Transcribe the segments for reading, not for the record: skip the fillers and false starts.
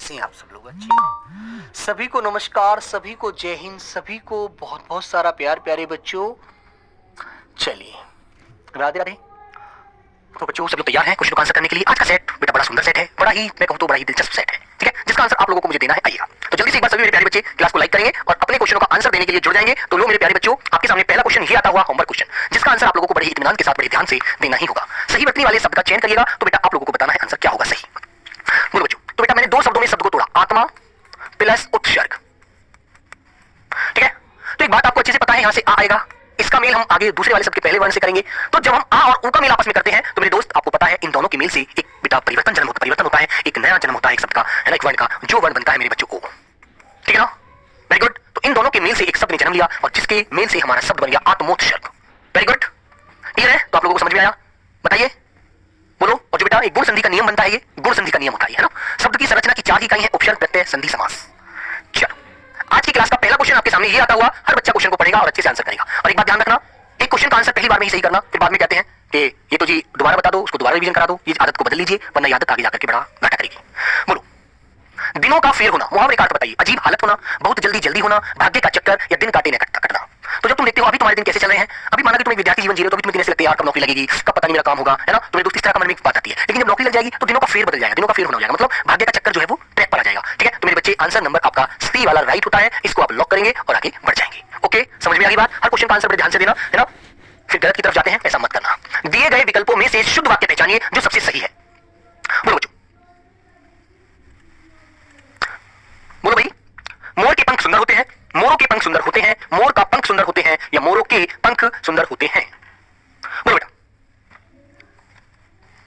कैसे हैं आप सब लोग? अच्छे हैं? सभी को नमस्कार, सभी को जय हिंद, सभी को बहुत बहुत सारा प्यार। प्यारे बच्चों, चलिए राधे राधे। तो बच्चों सब लोग तैयार हैं क्वेश्चन को आंसर करने के लिए? आज का सेट बेटा बड़ा सुंदर सेट है, बड़ा ही मैं कहूं तो बड़ा ही दिलचस्प सेट है, ठीक है, जिसका आंसर आप लोगों को मुझे देना है। आइएगा तो जल्दी से एक बार सभी मेरे प्यारे बच्चे क्लास को लाइक करेंगे और अपने क्वेश्चनों का आंसर देने के लिए जुड़ जाएंगे। तो लो मेरे प्यारे बच्चों, आपके सामने पहला क्वेश्चन ही आता हुआ होमवर्क क्वेश्चन, जिसका आंसर आप लोगों को बड़े ही इत्मीनान के साथ बड़े ध्यान से देना ही होगा। सही बटने वाले शब्द का चयन करिएगा तो बेटा आप लोगों को बताना है आंसर क्या होगा सही। बोलो बच्चों, तो बेटा मैंने दो शब्दों में शब्द को तोड़ा, आत्मा प्लस उपसर्ग, ठीक है। तो एक बात आपको अच्छे से पता है, यहां से आ आएगा, इसका मेल हम आगे दूसरे वाले शब्द के पहले वर्ण से करेंगे। तो जब हम आ और ऊ का मेल आपस में करते हैं तो मेरे दोस्त आपको पता है इन दोनों के मेल से एक बेटा परिवर्तन होता है, एक नया जन्म होता है एक शब्द का, है ना, एक वर्ण का, जो वर्ण बनता है मेरे बच्चों को, ठीक है ना। Very good. तो इन दोनों के मेल से एक शब्द ने जन्म लिया और जिसके मेल से हमारा शब्द बन गया आत्मोत्सर्ग। वेरी गुड, क्लियर है? तो आप लोगों को समझ में आया? बताइए, बोलो। और जो बेटा एक गुण संधि का नियम बनता है, ये गुण संधि का नियम होता है ना। शब्द की संरचना की चार इकाई है, उपसर्ग, प्रत्यय, संधि, समास। चलो आज की क्लास का पहला क्वेश्चन आपके सामने ये आता हुआ, हर बच्चा क्वेश्चन को पढ़ेगा और अच्छे से आंसर करेगा। और एक बात ध्यान रखना, एक क्वेश्चन का आंसर पहली बार में ही सही करना, फिर बाद में कहते हैं कि ये तो जी दोबारा बता दो, उसको दोबारा रिवीजन करा दो, ये आदत को बदल लीजिए, वरना ये आदत आगे जाकर के बड़ा घाटा करेगी। बोलो। दिनों का फेर होना, मुहावरे का अर्थ बताइए। अजीब हालत होना, बहुत जल्दी होना, भाग्य का चक्कर या दिन काटे न कटना। तो जब तुम देखते हो अभी तुम्हारे दिन कैसे चल रहे हैं, अभी माना कि तुम एक विद्यार्थी जीवन जी रहे हो, तो अभी तुम्हें दिन ऐसे लगते हैं यार कब नौकरी लगेगी, कब पता नहीं मेरा काम होगा, है ना। तुम्हें दोस्त इस तरह का मन में बात आती है, लेकिन जब नौकरी लग जाएगी तो दिनों का फेर बदल जाएगा, दिनों का फेर होना हो जाएगा, मतलब भाग्य का चक्कर जो है वो ट्रैक पर आ जाएगा, ठीक है। तो मेरे बच्चे आंसर नंबर आपका सी वाला राइट होता है, इसको आप लॉक करेंगे और आगे बढ़ जाएंगे। ओके, समझ में आ गई बात? हर क्वेश्चन का आंसर बड़े ध्यान से देना, है ना, फिर गलत की तरफ जाते हैं, ऐसा मत करना। दिए गए विकल्पों में से शुद्ध वाक्य पहचानिए जो सबसे सही है। बोलो बच्चों, बोलो भाई। मोर के पंख सुंदर होते हैं, मोरों के पंख सुंदर होते हैं, मोर का पंख सुंदर होते हैं या मोरों के पंख सुंदर होते हैं? बोलो बेटा।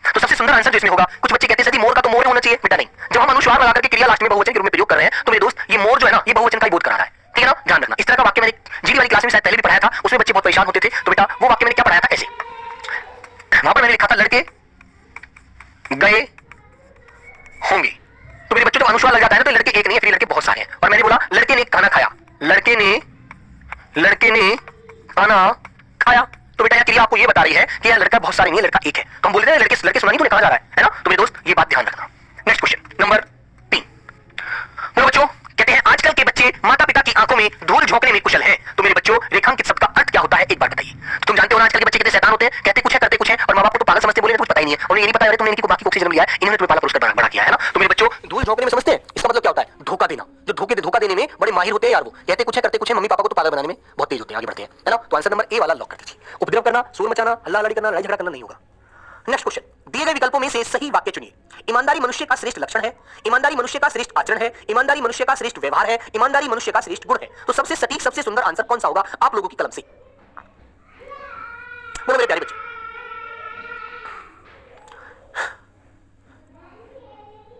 तो सबसे सुंदर आंसर जो इसमें होगा, कुछ बच्चे कहते हैं सर मोर का तो मोर होना चाहिए, बेटा नहीं। जब हम अनुस्वार लगाकर के क्रिया लास्ट में बहुवचन के रूप में प्रयोग कर रहे हैं तो मेरे दोस्त ये मोर जो है ना, ये बहुवचन का ही बोध करा रहा है, ठीक है ना, ध्यान रखना। इस तरह का वाक्य मैंने जीडी वाली क्लास में शायद पहले भी पढ़ाया था, उसमें बच्चे बहुत परेशान होते थे। तो बेटा वो वाक्य मैंने क्या पढ़ाया था, ऐसे वहां पर मैंने लिखा था लड़के गए होंगे। तो मेरे बच्चों जब अनुस्वार लग जाता है ना तो लड़के एक नहीं है, फिर लड़के बहुत सारे हैं। और मैंने बोला लड़के ने खाना खाया, लड़के ने खाना खाया। तो बेटा यह क्रिया आपको ये बता रही है कि यह लड़का बहुत सारे नहीं है, लड़का एक है। तो हम बोल रहे हैं लड़के सुना नहीं तूने कहा जा रहा है ना। तो मेरे दोस्त ये बात ध्यान रखना। Next question number 3। बोलो बच्चों, कहते हैं आजकल के बच्चे माता पिता की आंखों में धूल झोंकने में कुशल हैं। तो मेरे बच्चों रेखांकित शब्द का अर्थ क्या होता है एक बार बताइए। तो तुम जानते हो ना आजकल के बच्चे कितने शैतान होते हैं, कहते कुछ है करते कुछ है, और मां बाप को तो पागल समझते, बोले कुछ पता ही नहीं है, उन्हें ये नहीं पता है तुमने इनकी बाकी को जन्म लिया है, इन्होंने तुम्हें पाला पुरस्कार बड़ा किया है ना। तो मेरे बच्चों धूल झोंकने में समझते हैं, इसका मतलब क्या होता है, धोखा देना। जो धोखा देने में बड़े माहिर होते हैं यार, वो कहते कुछ है करते कुछ है, मम्मी पापा को तो पागल बनाने में बहुत तेज होते हैं, आगे बढ़ते हैं, है ना। तो आंसर नंबर ए वाला लॉक कर दीजिए। उपद्रव करना, शोर मचाना, हल्ला लड़ी करना, लड़ाई झगड़ा करना नहीं होगा। नेक्स्ट क्वेश्चन, दिए गए विकल्पों में से सही वाक्य चुनिए। ईमानदारी मनुष्य का श्रेष्ठ लक्षण है, ईमानदारी मनुष्य का श्रेष्ठ आचरण है, ईमानदारी मनुष्य का श्रेष्ठ व्यवहार है, ईमानदारी मनुष्य का श्रेष्ठ गुण है। तो सबसे सटीक सबसे सुंदर आंसर कौन सा होगा आप लोगों की कलम से? बोलो मेरे प्यारे बच्चे।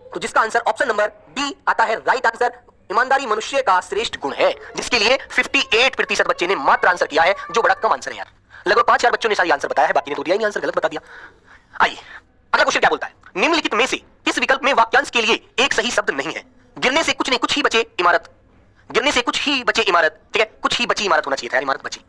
तो जिसका आंसर ऑप्शन नंबर बी आता है राइट आंसर, ईमानदारी मनुष्य का श्रेष्ठ गुण है, जिसके लिए 58% बच्चे ने मात्र आंसर किया है, जो बड़ा कम आंसर है यार। लगभग 5000 बच्चों ने सारी आंसर बताया है, बाकी ने तो दिया ही नहीं आंसर, गलत बता दिया। आइए अगला क्वेश्चन क्या बोलता है, निम्नलिखित में से किस विकल्प में वाक्यांश के लिए एक सही शब्द नहीं है? गिरने से कुछ नहीं कुछ ही बचे इमारत, गिरने से कुछ ही बचे इमारत, ठीक है, कुछ ही बची इमारत होना चाहिए था यार, इमारत बची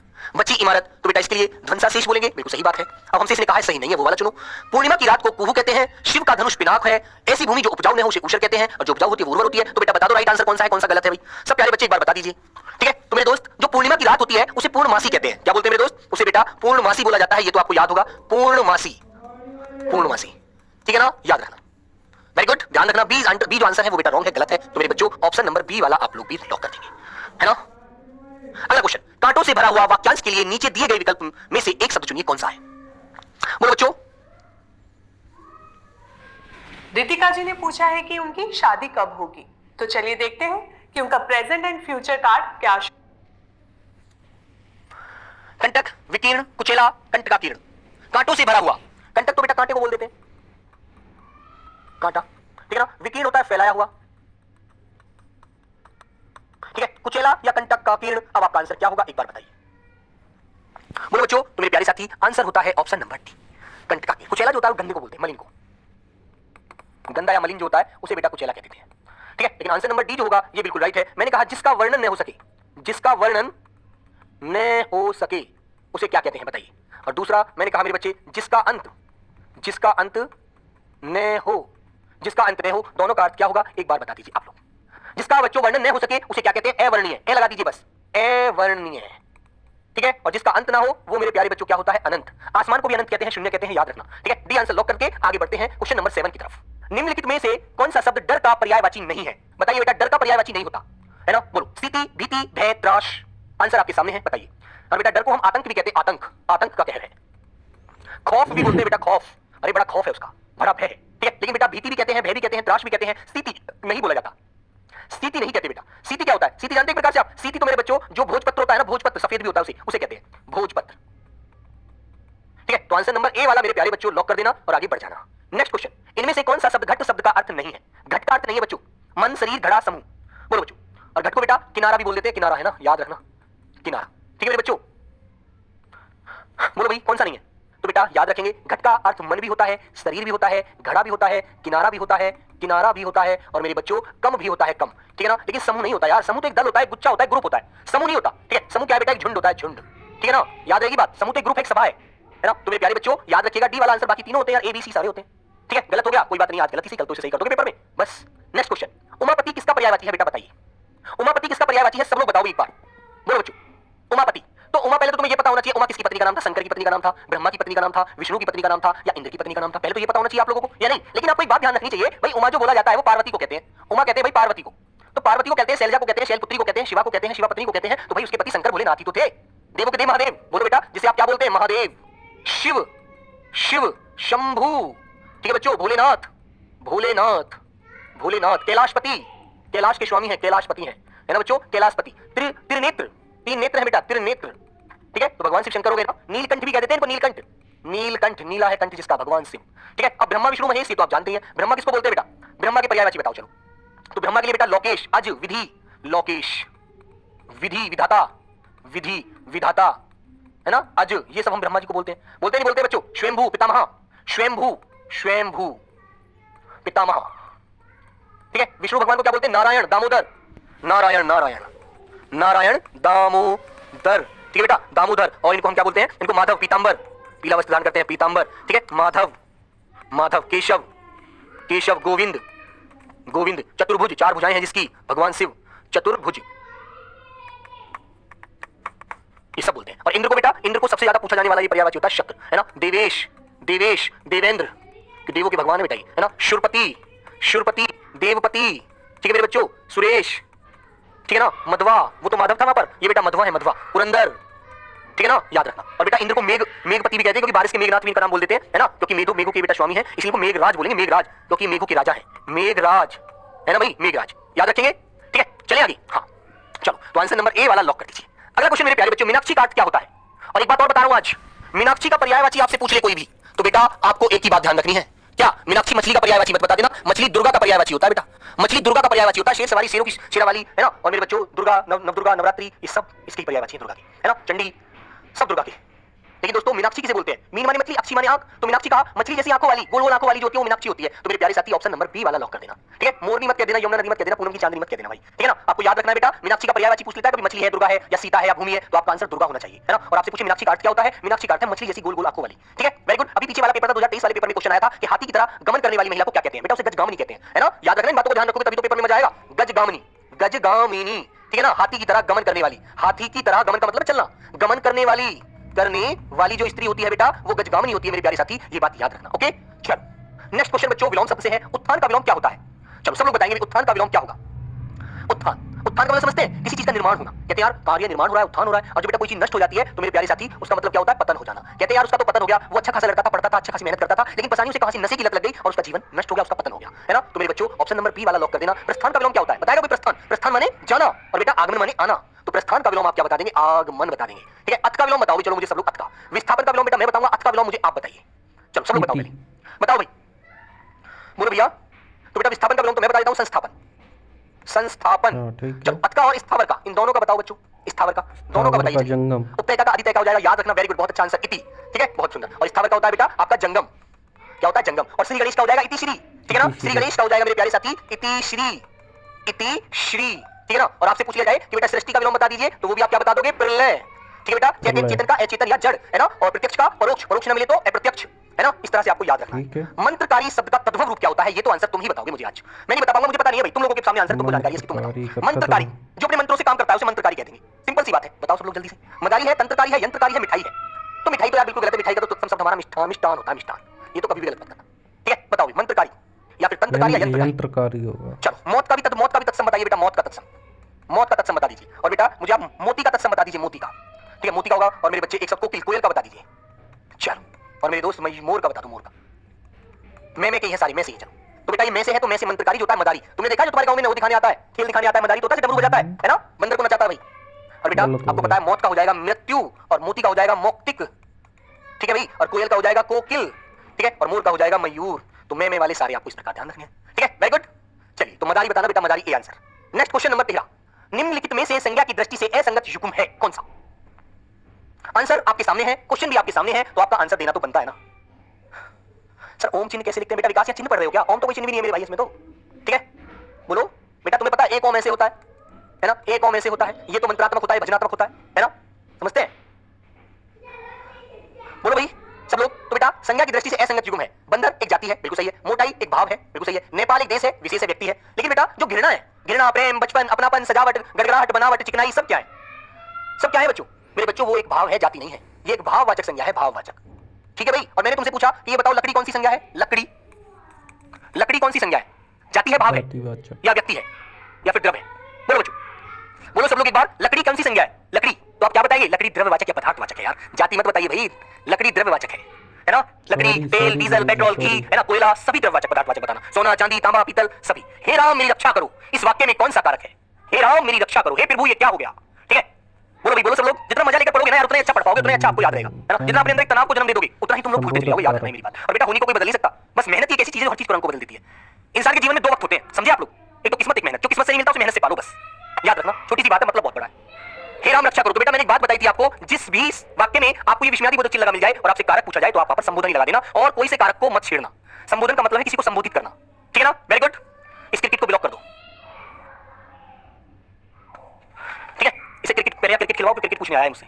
इमारत। तो बेटा इसके लिए ध्वंसा शेष बोलेंगे, बिल्कुल सही बात है। अब हमसे इसने कहा है सही नहीं है, वो वाला चुनो। पूर्णिमा की रात को कुहू कहते हैं, शिव का धनुष पिनाक है, ऐसी भूमि जो उपजाऊ न हो उसे ऊषर कहते हैं, और जो उपजाऊ होती है वो उर्वर होती है। तो बेटा बता दो राइट आंसर कौन सा है, कौन सा गलत है भाई, सब प्यारे बच्चे एक बार बता दीजिए, ठीक है। तो मेरे दोस्त जो पूर्णिमा की रात होती है उसे पूर्णमासी कहते हैं, क्या बोलते हैं मेरे दोस्त, उसे बेटा पूर्णमासी बोला जाता है, ये तो आपको याद होगा, पूर्णमासी, ठीक है ना, याद रखना। वेरी गुड, ध्यान रखना, बी जो आंसर है वो बेटा रॉन्ग है, गलत है। तो मेरे बच्चों ऑप्शन नंबर बी वाला आप लोग भी लॉक कर देंगे, है ना। अगला क्वेश्चन, कांटों से भरा हुआ वाक्यांश के लिए नीचे दिए गए विकल्प में से एक शब्द चुनिए, कौन सा है? बोलो बच्चों। रितिका जी ने पूछा है कि उनकी शादी कब होगी, तो चलिए देखते हैं कि उनका प्रेजेंट एंड फ्यूचर कार्ड क्या। कंटक, विकीर्ण, कुचेला, कंट का किरण, कांटों से भरा हुआ। कंटक तो बेटा कांटे को बोल देते हैं, कांटा, ठीक है ना। विकीर्ण होता है फैलाया हुआ, ठीक है। कुचेला या कंटक का किरण, अब आपका आंसर क्या होगा एक बार बताइए। बोलो बच्चों, तो मेरे प्यारे साथी आंसर होता है ऑप्शन नंबर डी, कंट का किरण। कुचेला जो होता है गंदे को बोलते हैं, मलिन को, गंदा या मलिन जो होता है उसे बेटा कुचेला कहते हैं, ठीक है। लेकिन आंसर नंबर डी जो होगा ये बिल्कुल राइट है। मैंने कहा जिसका वर्णन न हो सके, जिसका वर्णन न हो सके उसे क्या कहते हैं बताइए। और दूसरा मैंने कहा मेरे बच्चे जिसका अंत न हो, जिसका अंत न हो, दोनों का अर्थ क्या होगा एक बार बता दीजिए आप लोग। जिसका बच्चों वर्णन न हो सके उसे क्या कहते हैं? अवर्णीय। ए लगा दीजिए बस, अवर्णीय, ठीक है। और जिसका अंत ना हो वो मेरे प्यारे बच्चों क्या होता है? अनंत। आसमान को भी अनंत कहते हैं, शून्य कहते हैं, याद रखना, ठीक है। डी आंसर लॉक करके आगे बढ़ते हैं क्वेश्चन नंबर 7 की तरफ। निम्नलिखित में से कौन सा शब्द डर का पर्यायवाची नहीं है? बताइए बेटा, डर का पर्यायवाची नहीं होता है ना, बोलो। स्थिति, भीति, भय, त्रास, आंसर आपके सामने है, बताइए। और बेटा डर को हम आतंक भी कहते हैं, आतंक, आतंक का कहर है। खौफ भी बोलते हैं बेटा, खौफ, अरे बड़ा खौफ है उसका, बड़ा भय है, ठीक है। लेकिन बेटा भीति भी कहते हैं, भय भी कहते हैं, त्रास भी कहते हैं, स्थिति नहीं बोला जाता, स्थिति नहीं कहते बेटा। स्थिति क्या होता है? स्थिति जानते हैं एक प्रकार से आप? स्थिति तो मेरे बच्चों जो भोजपत्र होता है ना, भोजपत्र सफेद भी होता है उसे कहते हैं भोजपत्र, ठीक है। तो आंसर नंबर ए वाला मेरे प्यारे बच्चों लॉक कर देना और आगे बढ़ जाना। नेक्स्ट क्वेश्चन, इनमें से कौन सा शब्द घट शब्द का अर्थ नहीं है? घट का अर्थ नहीं है बच्चों मन, शरीर, घड़ा, समूह, बोलो बच्चों। और घट को बेटा किनारा भी बोल देते हैं, किनारा है ना, याद रखना, किनारा, ठीक है मेरे बच्चों। बोलो भाई कौन सा नहीं है? तो बेटा याद रखेंगे, घट का अर्थ मन भी होता है, शरीर भी होता है, घड़ा भी होता है, किनारा भी होता है, किनारा भी होता है, और मेरे बच्चों कम भी होता है, कम, ठीक है ना। लेकिन समूह नहीं होता यार, समूह तो एक दल होता है, गुच्छा होता है, ग्रुप होता है, समूह नहीं होता, ठीक है। समूह क्या है बेटा? एक झुंड होता है, झुंड, ठीक है ना, याद रहेगी बात। समूह तो एक ग्रुप, एक सभा है ना। तो मेरे प्यारे बच्चों याद रखिएगा, डी वाला आंसर, बाकी तीनों होते हैं यार, ए बी सी सारे होते हैं, ठीक है। गलत हो गया कोई बात नहीं, आज गलत, कल तो सही कर दोगे पेपर में, बस। नेक्स्ट क्वेश्चन, उमापति किसका पर्यायवाची है बेटा? बताइए, उमापति किसका पर्यायवाची है? सब लोग बताओ एक बार, बोलो बच्चों। उमापति, तो उमा पहले तो तुम्हें ये पता होना चाहिए, उमा किसकी पत्नी का नाम था? शंकर की पत्नी का नाम था, ब्रह्मा की पत्नी का नाम था, विष्णु की पत्नी का नाम था, या इंद्र की पत्नी का नाम था? पहले तो ये पता होना चाहिए आप लोगों को, या नहीं? लेकिन आपको एक बात ध्यान रखनी चाहिए भाई, उमा जो बोला जाता है वो पार्वती को कहते हैं। उमा कहते हैं भाई पार्वती को, तो पार्वती को कहते हैं, शैलजा को कहते हैं, शैलपुत्री को कहते हैं, शिवा को कहते हैं, शिवा पत्नी को कहते हैं। तो भाई उसके पति शंकर भोलेनाथ ही तो थे, देवों के देव महादेव, बोलो बेटा, जिसे आप क्या बोलते हैं? महादेव, शिव, शिव, शंभु, ठीक है बच्चों, भोलेनाथ, भोलेनाथ, भोलेनाथ, कैलाशपति, कैलाश के स्वामी है, कैलाशपति है ना बच्चों, कैलाशपति। त्रिनेत्र, तीन नेत्र है बेटा, त्रिनेत्र, ठीक है। तो भगवान शिव शंकर हो गए ना। नीलकंठ भी कहते हैं इनको, नीलकंठ, नीलकंठ, नीला है कंठ जिसका, भगवान शिव, ठीक है। अब ब्रह्मा विष्णु महेश ये तो आप जानते हैं। ब्रह्मा किसको बोलते हैं बेटा? ब्रह्मा के पर्यायवाची बताओ चलो। तो ब्रह्मा के लिए बेटा लोकेश, अज, विधि, लोकेश, विधि, विधाता, विधि, विधाता, है ना, अज, ये सब हम ब्रह्मा जी को बोलते हैं। बोलते नहीं बोलते बच्चों? स्वयंभू, पितामह, स्वयंभू, स्वयंभू, पितामह, ठीक है। विष्णु भगवान को क्या बोलते हैं? नारायण, दामोदर, नारायण, नारायण, नारायण, दामोदर, ठीक है बेटा, दामोदर। और इनको हम क्या बोलते हैं? इनको माधव, पीतांबर, पीला वस्त्र धारण करते हैं, पीतांबर, ठीक है। माधव, माधव, केशव, केशव, गोविंद, गोविंद, चतुर्भुज, चार भुजाएं हैं जिसकी, भगवान शिव, चतुर्भुज, ये सब बोलते हैं। और इंद्र को बेटा, इंद्र को सबसे ज्यादा पूछा जाने वाला ये पर्यायवाची होता है शक्र, है ना। देवेश, देवेश, देवेंद्र, देवों के भगवान है बेटा, है ना। शुरपति, शुरपति, देवपति, ठीक है मेरे बच्चों। सुरेश, ठीक है ना। मधवा, वो तो माधव था वहां पर, ये बेटा मधवा है, मधवा। पुरंदर, ठीक है ना, याद रखना। और बेटा इंद्र को मेघ, मेघपति भी कहते हैं, क्योंकि बारिश के मेघनाथ भी इनका नाम बोल देते हैं, है ना, क्योंकि मेघों, मेघों के बेटा स्वामी है, इसलिए इनको मेघराज बोलेंगे, मेघराज, क्योंकि मेघों के राजा है, मेघराज, है ना भाई, मेघराज, याद रखेंगे, ठीक है। चले आगे, हाँ चलो, तो आंसर नंबर ए वाला लॉक कर दीजिए। अगला क्वेश्चन मेरे प्यारे बच्चों, मीनाक्षी का अर्थ क्या होता है? और एक बात और बता रहा हूं, आज मीनाक्षी का पर्यायवाची आपसे पूछ ले कोई भी, तो बेटा आपको एक ही बात ध्यान रखनी है, क्या? मीनाक्षी मछली का पर्यायवाची मत बता देना, मछली दुर्गा का पर्यायवाची होता है बेटा, मछली दुर्गा का पर्यायवाची होता है। शेर सवारी, शेरों की शेरावाली, है ना। और मेरे बच्चों दुर्गा, नवदुर्गा, नवरात्रि, ये सब इसकी पर्यायवाची है दुर्गा की, है ना। चंडी, सब दुर्गा की। लेकिन दोस्तों मीनाक्षी किसे बोलते हैं? मीन माने मछली, अक्षी माने आंख, तो मीनाक्षी कहा मछली जैसी आंखों वाली, गोल गोल आंखों वाली जो होती है वो मीनाक्षी होती है। तो मेरे प्यारे साथी ऑप्शन नंबर बी वाला लॉक कर देना, ठीक है। मोरनी मत कह देना, यमुना नदी मत कह देना, पूनम की चांदनी मत कह देना भाई, ठीक है ना। आपको याद रखना है बेटा, मीनाक्षी का पर्यायवाची पूछ लेता है कभी, मछली है, दुर्गा है, या सीता है, या भूमि है, तो आपका आंसर दुर्गा होना चाहिए, है ना। और आपसे पूछे मीनाक्षी का अर्थ क्या होता है? मीनाक्षी का अर्थ है मछली जैसी गोल गोल आंखों वाली, ठीक है। Very good. अभी पीछे वाला पेपर था 2023 वाले पेपर में क्वेश्चन आया था कि हाथी की तरह गमन करने वाली महिला को क्या कहते हैं? बेटा उसे गजगामिनी कहते हैं, है ना। याद रखना, इन बातों को ध्यान रखोगे तभी तो पेपर में मजा आएगा। गजगामिनी, गजगामिनी, ठीक है ना। हाथी की तरह गमन करने वाली, हाथी की तरह गमन का मतलब चलना, गमन करने वाली जो स्त्री होती है बेटा वो गजगामिनी होती है मेरे प्यारे साथी, ये बात याद रखना, ओके। चलो नेक्स्ट क्वेश्चन बच्चों, विलोम शब्द से है। उत्थान का विलोम क्या होता है? चलो सब लोग बताएंगे उत्थान का विलोम क्या होगा। उत्थान, उत्थान का मतलब समझते हैं? किसी चीज का निर्माण होना। कहते हैं यार कार्य निर्माण हो रहा है, उत्थान हो रहा है। और जब बेटा कोई चीज नष्ट हो जाती है तो मेरे प्यारे साथी उसका मतलब क्या होता है? पतन हो जाना। कहते हैं यार उसका तो पतन हो गया, वो अच्छा खासा लड़का था, पढ़ता था, अच्छा खासी मेहनत करता था, लेकिन पता नहीं उसे कहां से नशे की लत लग गई और उसका जीवन नष्ट हो गया, उसका पतन हो गया, है ना। तो मेरे बच्चों ऑप्शन नंबर बी वाला लॉक कर देना। प्रस्थान का विलोम क्या होता है? बताएगा कोई? प्रस्थान, प्रस्थान माने जाना, और बेटा आगमन माने आना। तो प्रस्थान का विलोम आप क्या बता देंगे? आगमन बता देंगे, ठीक है। अथ का विलोम बताओ, चलो मुझे सब लोग अथ का। विस्थापन का विलोम बेटा मैं बताऊंगा, अथ का विलोम मुझे आप बताइए। चलो सब लोग बताओ, पहले बताओ भाई, बोलो भैया। तो बेटा विस्थापन का विलोम तो मैं बता देता हूं, संस्थापन, संस्थापन। चलो अथ का और स्थावर का, इन दोनों का बताओ बच्चों, स्थावर का दोनों का बताइए। जंगम, उपतय का अधितय का हो जाएगा, याद रखना, वेरी गुड, बहुत अच्छा आंसर, इति, ठीक है, बहुत सुंदर। और स्थावर का होता है बेटा आपका जंगम, क्या होता है? जंगम। और श्री गणेश का हो जाएगा इति श्री, ठीक है ना। श्री गणेश का हो जाएगा मेरे प्यारे साथी इति श्री, इति श्री, ठीक है ना। और आपसे पूछ लिया जाए कि बेटा सृष्टि का विलोम बता दीजिए, तो वो भी आप क्या बता दोगे? प्रलय, ठीक है बेटा। चेतन, चेतन का अचेतन या जड़, है ना। और प्रत्यक्ष का परोक्ष, परोक्ष न मिले तो अप्रत्यक्ष, है ना? इस तरह से आपको याद रखना ठीक है। मंत्रकारी शब्द का तद्भव रूप क्या होता है, ये तो आंसर तुम ही बताओगे मुझे आज। मैं नहीं बता पाऊंगा, मुझे पता नहीं है भाई, तुम लोगों के सामने आंसर तुमको जानकारी है, इसकी तुम बताओ। मंत्रकारी जो अपने मंत्रों से काम करता है उसे मंत्रकारी कह देंगे। सिंपल सी बात है, बताओ सब लोग जल्दी से। मदारी है, तंत्रकारी है, यंत्रकारी है, मिठाई है। तो मिठाई तो यार बिल्कुल गलत है, मिठाई का तो तत्सम शब्द हमारा मिष्ठान होता है, मिष्ठान। ये तो कभी भी गलत मत करना, ठीक है? बताओ मंत्रकारी या फिर तंत्रकारी या यंत्रकारी? यंत्रकारी होगा। चलो मौत का भी तत्सम बताइए बेटा, मौत का तत्सम बता दीजिए। और बेटा मुझे आप मोती का तत्सम बता दीजिए, मोती का, ठीक है? मोती का होगा। और मेरे बच्चे एक शब्द कोकिल, कोयल का बता दीजिए। चलो, और मेरे दोस्त मोर का बता दो, मोर का। मैं कही है सारी, मैं से ही। चलो तो बेटा ये मैं से है, तो मैं से मंत्रकारी जो होता है मदारी। तुमने देखा जो तुम्हारे गांव में वो दिखाने आता है, खेल दिखाने आता है, मदारी तो होता है, डमरू बजाता है ना? बंदर को नचाता है भाई। और बेटा आपको पता है मौत का हो जाएगा मृत्यु, और मोती का हो जाएगा मौक्तिक, ठीक है भाई? और कोयल का हो जाएगा कोकिल, ठीक है? और मोर का हो जाएगा मयूर। तो मैं वाले सारे आपको इस प्रकार ध्यान रखने हैं, ठीक है? Very good. चलिए तो मदारी बताना बेटा, मदारी A answer. Next question number 13, निम्नलिखित में से संज्ञा की दृष्टि से असंगत युग्म है कौन सा? आंसर आपके सामने है, क्वेश्चन भी आपके सामने है, तो आपका आंसर देना तो बनता है ना। सर ओम चिन्ह कैसे लिखते हैं बेटा? विकास या चिन्ह पढ़ रहे हो क्या? ओम तो कोई चिन्ह भी नहीं है मेरे भाई इसमें तो, ठीक है? बोलो बेटा, तुम्हें पता है एक ओम ऐसे होता है ना? एक ओम ऐसे होता है, ये तो मंत्रात्मक होता है, भजनात्मक होता है ना? समझते हैं? बोलो भाई सब लोग। तो बेटा संज्ञा की दृष्टि से असंगत युग्म है। बंदर एक जाति है, बिल्कुल सही है। मोटाई एक भाव है, बिल्कुल सही है। नेपाल एक देश है, विशेष है, व्यक्ति है। लेकिन बेटा जो घृणा है, घृणा, प्रेम, बचपन, अपनापन, सजावट, गड़गड़ाहट, बनावट, चिकनाई, सब क्या है? सब क्या है बच्चों? मेरे बच्चों वो एक भाव है, जाति नहीं है। ये एक भाववाचक संज्ञा है, भाववाचक, ठीक है भाई? और मैंने तुमसे पूछा कि ये बताओ लकड़ी कौन सी संज्ञा है? लकड़ी कौन सी संज्ञा है? जाति है, भाव है, या व्यक्ति है, या फिर द्रव्य है? बोलो बच्चों, बोलो सब लोग एक बार, लकड़ी कौन सी संज्ञा है? लकड़ी। तो आप क्या बताएंगे? लकड़ी द्रव्यवाचक या पदार्थवाचक है यार, जाति मत बताइए भाई। लकड़ी द्रव्यवाचक है ना? लकड़ी, तेल, डीजल, पेट्रोल, घी, है ना, कोयला, सभी द्रव्यवाचक, पदार्थवाचक बताना। सोना, चांदी, तांबा, पीतल, सभी। हे राम मेरी रक्षा करो, इस वाक्य में कौन सा कारक है? हे राम मेरी रक्षा करो, हे प्रभु ये क्या हो गया? ठीक है, बोलो भाई, बोलो सब लोग। जितना मजा लेकर पढ़ोगे ना यार, उतना अच्छा पढ़ पाओगे, उतना अच्छा आपको याद रहेगा, है ना? जितना अपने अंदर एक तनाव को जन्म दे दोगे, उतना ही तुम लोग भूलते चले जाओगे। याद रखना मेरी बात। और बेटा होनी को कोई बदल नहीं सकता, बस मेहनत की एक ऐसी चीज है, हर चीज को रंग को बदल देती है। इंसान के जीवन में दो वक्त होते हैं, समझे आप लोग? एक तो किस्मत, एक मेहनत। जो किस्मत से नहीं मिलता उसे मेहनत से पालो, बस याद रखना। छोटी सी बात है, मतलब बहुत बड़ा है। हे राम रक्षा करो। तो बेटा मैंने एक बात बताई थी आपको, जिस भी वाक्य में आपको ये विस्मयादि बोधक चिन्ह लगा मिल जाए और आपसे कारक पूछा जाए, तो आप वहां पर संबोधन ही लगा देना, और कोई से कारक को मत छेड़ना। संबोधन का मतलब है किसी को संबोधित करना, ठीक है ना? Very good. इस क्रिकेट को ब्लॉक कर दो, ठीक है? इसे क्रिकेट खिलवाओ, क्रिकेट पूछने आया है मुझसे।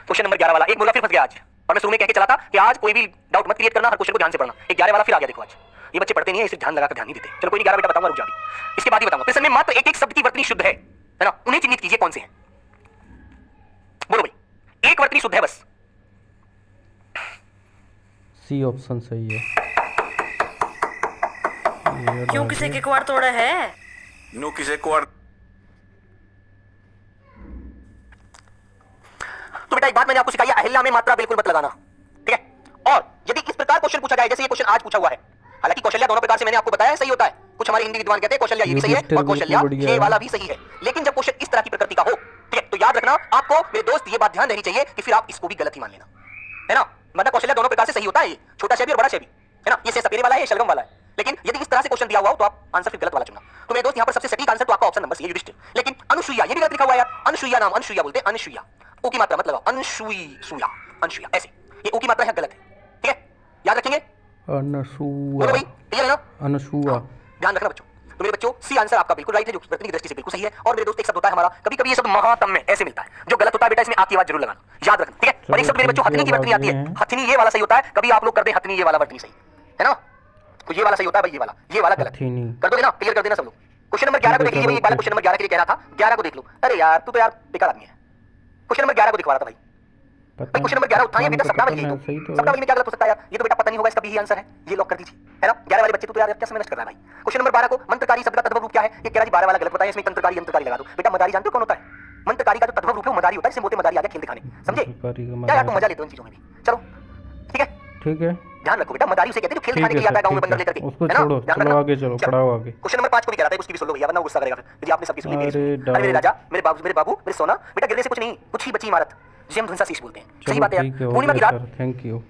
क्वेश्चन नंबर 11 वाला एक मुर्गा फिर फंस गया आज, और मैं शुरू में कह के चला था कि आज कोई भी डाउट मत क्रिएट करना, हर क्वेश्चन को ध्यान से पढ़ना। एक 11 वाला फिर आ गया, देखो आज ये बच्चे पढ़ते नहीं है, इसे ध्यान लगाकर ध्यान नहीं देते। चलो कोई नहीं, 11 बेटा बताऊंगा, रुक जा अभी। इसके बाद ही बताऊंगा। प्रश्न में मात्र एक शब्द की वर्तनी शुद्ध है ना? उन्हें चिन्हित कीजिए कौन से हैं। बोलो भाई, एक वर्तनी शुद्ध है बस। सी ऑप्शन सही है। क्यों किसी के क्वार तोड़ा है? नो किसे क्वार। तो बेटा एक बात मैंने आपको सिखाई है, अहिल्या में मात्रा बिल्कुल मत लगाना, ठीक है? और यदि इस प्रकार क्वेश्चन पूछा जाए, जैसे ये क्वेश्चन आज पूछा हुआ है, हालांकि कौशल्या दोनों प्रकार से मैंने आपको बताया सही होता है। कुछ हमारे हिंदी विद्वान कहते हैं कौशल्या ये भी सही है और कौशल्या ये वाला भी सही है। लेकिन जब क्वेश्चन इस तरह की प्रकृति का हो, ठीक है, तो याद रखना आपको मेरे दोस्त, ये बात ध्यान रहनी चाहिए कि फिर आप इसको भी गलत ही मान लेना, है ना? मतलब कौशल्या दोनों प्रकार से सही होता है, छोटा शय भी और बड़ा शय भी, है ना? ये सपेरे वाला है, ये शलगम वाला है। लेकिन यदि इस तरह से क्वेश्चन दिया हुआ हो तो आप आंसर फिर गलत वाला चुनना। तो मेरे दोस्त यहाँ पर सबसे सटीक आंसर तो आपका ऑप्शन नंबर सी है, युधिष्ठिर। लेकिन अनुसुईया ये भी गलत लिखा हुआ है यार। अनुसुईया नाम, अनुसुईया बोलते हैं, अनुसुईया। ओ की मात्रा मत लगाओ, अनुसुईया, अनुसुईया ऐसे, ये ओ की मात्रा है गलत है, ठीक है? याद रखेंगे? अनसुआ, बोलो भाई, क्लियर है ना? अनसुआ। ध्यान रखना बच्चों। तो मेरे बच्चों सी आंसर आपका बिल्कुल राइट है, जो वर्तनी की दृष्टि से बिल्कुल सही है। और मेरे दोस्त एक शब्द होता है हमारा, कभी-कभी ये शब्द महातम्य ऐसे मिलता है, जो गलत होता है बेटा, इसमें आ की आवाज जरूर लगाना, याद रखना, ठीक है? और एक शब्द मेरे बच्चों हथनी की वर्तनी आती है, हथनी ये वाला सही होता है, कभी आप लोग कर दे हथनी ये वाला वर्तनी सही है ना? तो ये वाला सही होता है भाई, ये वाला गलत कर दोगे ना? क्लियर कर देना सब लोग। क्वेश्चन नंबर 11 को देख लीजिए भाई, एक बार क्वेश्चन नंबर 11 के लिए कह रहा था, 11 को देख लो। अरे यार तू तो यार बेकार आदमी है। क्वेश्चन नंबर 11 को दिखवा रहा था भाई। भाई क्वेश्चन नंबर 11 उठाइए बेटा, शब्दावली है तो शब्दावली में क्या गलत हो सकता है यार? ये तो बेटा पता नहीं होगा, इसका भी आंसर है, ये लॉक कर दीजिए, है ना? 11 वाले बच्चे तो यार क्या समय नष्ट कर रहा है भाई। क्वेश्चन नंबर 12 को मंत्रकारी शब्द का तद्भव रूप क्या है? ये 11 वाला गलत बताया, इसमें तंत्रकारी यंत्रकारी लगा दो। बेटा मदारी जानते हो कौन होता है? मंत्रकारी का जो तद्भव रूप है मदारी होता है, जिससे मोटे मदारी आ गया खेल दिखाने, समझे क्या यार? तुम मजा लेते हो इन चीजों में भी। चलो ठीक है, ठीक है, ध्यान रखो बेटा, मदारी उसे कहते हैं जो खेल दिखाने के लिए आता है गांव में बंदर लेकर के, उसको है ना? छोड़ो, चलो आगे चलो, पढ़ाओ आगे। क्वेश्चन नंबर 5 को भी कह रहा था, उसकी भी सुन लो भैया, वरना गुस्सा करेगा फिर यदि आपने सबकी सुनी मेरी सुनी। अरे मेरे राजा, मेरे बाबू, मेरे सोना, बेटा गिरने से कुछ नहीं, कुछ ही बची इमारत जिसे हम ध्वंसा शीश बोलते हैं। सही बात है यार। पूर्णिमा की रात, थैंक यू।